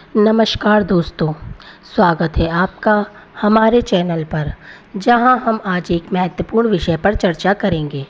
नमस्कार दोस्तों, स्वागत है आपका हमारे चैनल पर, जहां हम आज एक महत्वपूर्ण विषय पर चर्चा करेंगे।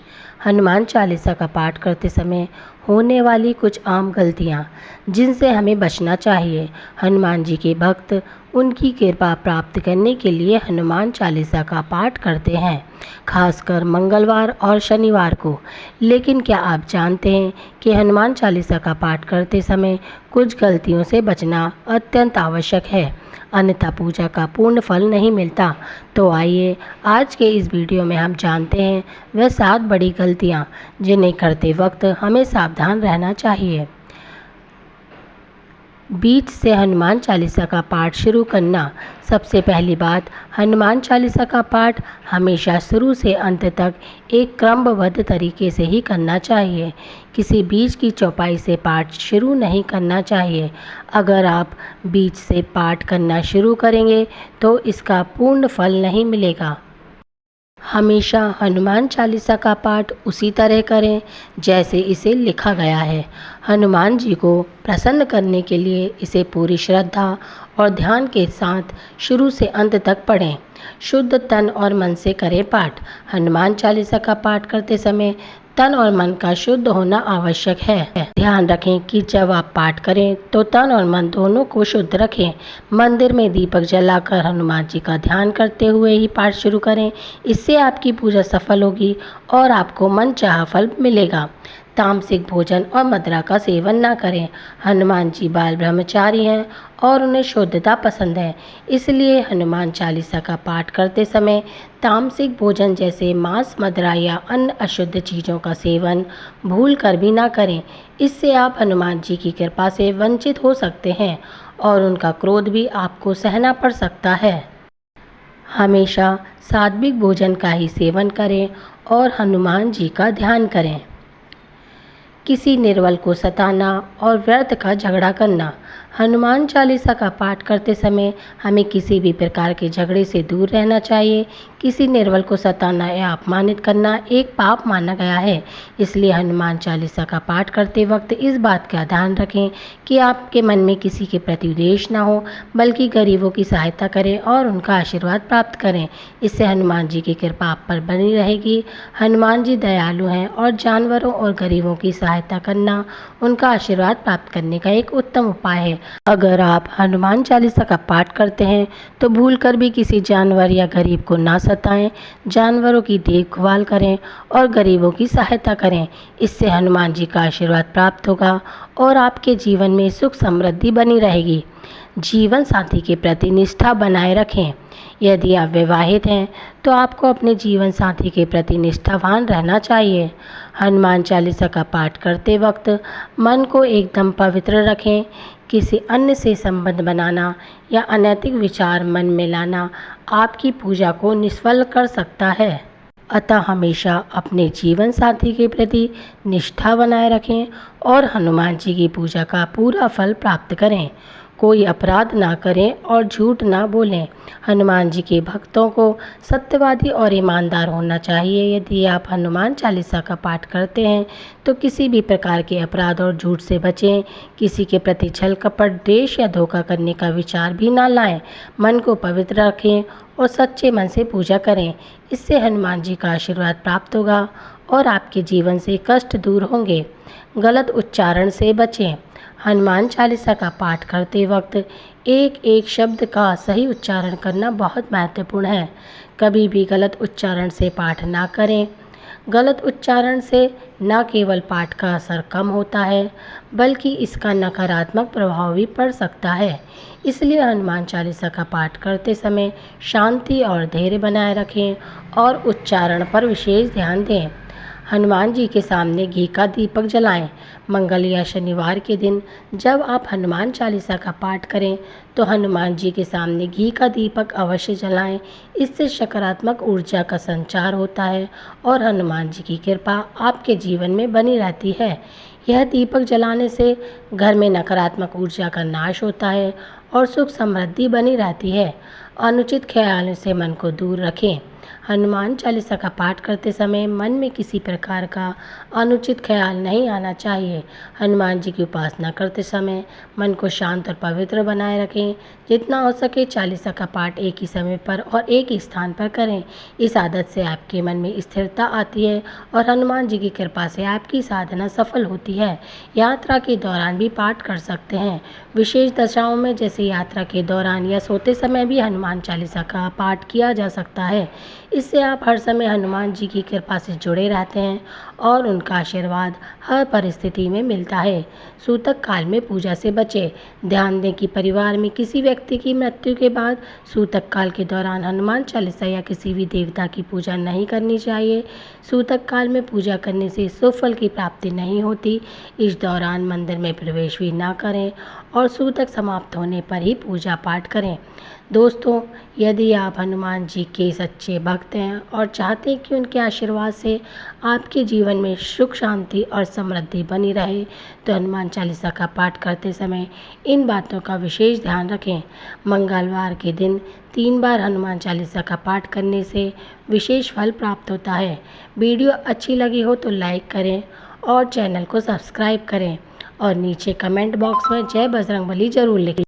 हनुमान चालीसा का पाठ करते समय होने वाली कुछ आम गलतियां, जिनसे हमें बचना चाहिए। हनुमान जी के भक्त उनकी कृपा प्राप्त करने के लिए हनुमान चालीसा का पाठ करते हैं, खासकर मंगलवार और शनिवार को। लेकिन क्या आप जानते हैं कि हनुमान चालीसा का पाठ करते समय कुछ गलतियों से बचना अत्यंत आवश्यक है, अन्यथा पूजा का पूर्ण फल नहीं मिलता। तो आइए आज के इस वीडियो में हम जानते हैं वह 7 बड़ी गलतियां जिन्हें करते वक्त हमें सावधान रहना चाहिए। बीच से हनुमान चालीसा का पाठ शुरू करना। सबसे पहली बात, हनुमान चालीसा का पाठ हमेशा शुरू से अंत तक एक क्रमबद्ध तरीके से ही करना चाहिए। किसी बीच की चौपाई से पाठ शुरू नहीं करना चाहिए। अगर आप बीच से पाठ करना शुरू करेंगे तो इसका पूर्ण फल नहीं मिलेगा। हमेशा हनुमान चालीसा का पाठ उसी तरह करें जैसे इसे लिखा गया है। हनुमान जी को प्रसन्न करने के लिए इसे पूरी श्रद्धा और ध्यान के साथ शुरू से अंत तक पढ़ें। शुद्ध तन और मन से करें पाठ। हनुमान चालीसा का पाठ करते समय तन और मन का शुद्ध होना आवश्यक है। ध्यान रखें कि जब आप पाठ करें तो तन और मन दोनों को शुद्ध रखें। मंदिर में दीपक जलाकर हनुमान जी का ध्यान करते हुए ही पाठ शुरू करें। इससे आपकी पूजा सफल होगी और आपको मनचाहा फल मिलेगा। तामसिक भोजन और मदिरा का सेवन न करें। हनुमान जी बाल ब्रह्मचारी हैं और उन्हें शुद्धता पसंद है, इसलिए हनुमान चालीसा का पाठ करते समय तामसिक भोजन जैसे मांस, मदिरा या अन्य अशुद्ध चीज़ों का सेवन भूल कर भी ना करें। इससे आप हनुमान जी की कृपा से वंचित हो सकते हैं और उनका क्रोध भी आपको सहना पड़ सकता है। हमेशा सात्विक भोजन का ही सेवन करें और हनुमान जी का ध्यान करें। किसी निर्बल को सताना और व्यर्थ का झगड़ा करना। हनुमान चालीसा का पाठ करते समय हमें किसी भी प्रकार के झगड़े से दूर रहना चाहिए। किसी निर्बल को सताना या अपमानित करना एक पाप माना गया है, इसलिए हनुमान चालीसा का पाठ करते वक्त इस बात का ध्यान रखें कि आपके मन में किसी के प्रति द्वेष न हो, बल्कि गरीबों की सहायता करें और उनका आशीर्वाद प्राप्त करें। इससे हनुमान जी की कृपा आप पर बनी रहेगी। हनुमान जी दयालु हैं और जानवरों और गरीबों की सहायता करना उनका आशीर्वाद प्राप्त करने का एक उत्तम उपाय है। अगर आप हनुमान चालीसा का पाठ करते हैं तो भूलकर भी किसी जानवर या गरीब को ना सताएं। जानवरों की देखभाल करें और गरीबों की सहायता करें। इससे हनुमान जी का आशीर्वाद प्राप्त होगा और आपके जीवन में सुख समृद्धि बनी रहेगी। जीवन साथी के प्रति निष्ठा बनाए रखें। यदि आप विवाहित हैं तो आपको अपने जीवन साथी के प्रति निष्ठावान रहना चाहिए। हनुमान चालीसा का पाठ करते वक्त मन को एकदम पवित्र रखें। किसी अन्य से संबंध बनाना या अनैतिक विचार मन में लाना आपकी पूजा को निष्फल कर सकता है। अतः हमेशा अपने जीवन साथी के प्रति निष्ठा बनाए रखें और हनुमान जी की पूजा का पूरा फल प्राप्त करें। कोई अपराध ना करें और झूठ ना बोलें। हनुमान जी के भक्तों को सत्यवादी और ईमानदार होना चाहिए। यदि आप हनुमान चालीसा का पाठ करते हैं तो किसी भी प्रकार के अपराध और झूठ से बचें। किसी के प्रति छल कपट, द्वेष या धोखा करने का विचार भी ना लाएं। मन को पवित्र रखें और सच्चे मन से पूजा करें। इससे हनुमान जी का आशीर्वाद प्राप्त होगा और आपके जीवन से कष्ट दूर होंगे। गलत उच्चारण से बचें। हनुमान चालीसा का पाठ करते वक्त एक एक शब्द का सही उच्चारण करना बहुत महत्वपूर्ण है। कभी भी गलत उच्चारण से पाठ ना करें। गलत उच्चारण से न केवल पाठ का असर कम होता है, बल्कि इसका नकारात्मक प्रभाव भी पड़ सकता है। इसलिए हनुमान चालीसा का पाठ करते समय शांति और धैर्य बनाए रखें और उच्चारण पर विशेष ध्यान दें। हनुमान जी के सामने घी का दीपक जलाएं। मंगल या शनिवार के दिन जब आप हनुमान चालीसा का पाठ करें तो हनुमान जी के सामने घी का दीपक अवश्य जलाएं। इससे सकारात्मक ऊर्जा का संचार होता है और हनुमान जी की कृपा आपके जीवन में बनी रहती है। यह दीपक जलाने से घर में नकारात्मक ऊर्जा का नाश होता है और सुख समृद्धि बनी रहती है। अनुचित ख्यालों से मन को दूर रखें। हनुमान चालीसा का पाठ करते समय मन में किसी प्रकार का अनुचित ख्याल नहीं आना चाहिए। हनुमान जी की उपासना करते समय मन को शांत और पवित्र बनाए रखें। जितना हो सके चालीसा का पाठ एक ही समय पर और एक ही स्थान पर करें। इस आदत से आपके मन में स्थिरता आती है और हनुमान जी की कृपा से आपकी साधना सफल होती है। यात्रा के दौरान भी पाठ कर सकते हैं। विशेष दशाओं में जैसे यात्रा के दौरान या सोते समय भी हनुमान चालीसा का पाठ किया जा सकता है। इससे आप हर समय हनुमान जी की कृपा से जुड़े रहते हैं और उनका आशीर्वाद हर परिस्थिति में मिलता है। सूतक काल में पूजा से बचें। ध्यान दें कि परिवार में किसी व्यक्ति की मृत्यु के बाद सूतक काल के दौरान हनुमान चालीसा या किसी भी देवता की पूजा नहीं करनी चाहिए। सूतक काल में पूजा करने से शुभ फल की प्राप्ति नहीं होती। इस दौरान मंदिर में प्रवेश भी ना करें और सूतक समाप्त होने पर ही पूजा पाठ करें। दोस्तों, यदि आप हनुमान जी के सच्चे भक्त हैं और चाहते हैं कि उनके आशीर्वाद से आपके जीवन में सुख शांति और समृद्धि बनी रहे, तो हनुमान चालीसा का पाठ करते समय इन बातों का विशेष ध्यान रखें। मंगलवार के दिन 3 बार हनुमान चालीसा का पाठ करने से विशेष फल प्राप्त होता है। वीडियो अच्छी लगी हो तो लाइक करें और चैनल को सब्सक्राइब करें और नीचे कमेंट बॉक्स में जय बजरंगबली जरूर लिखें।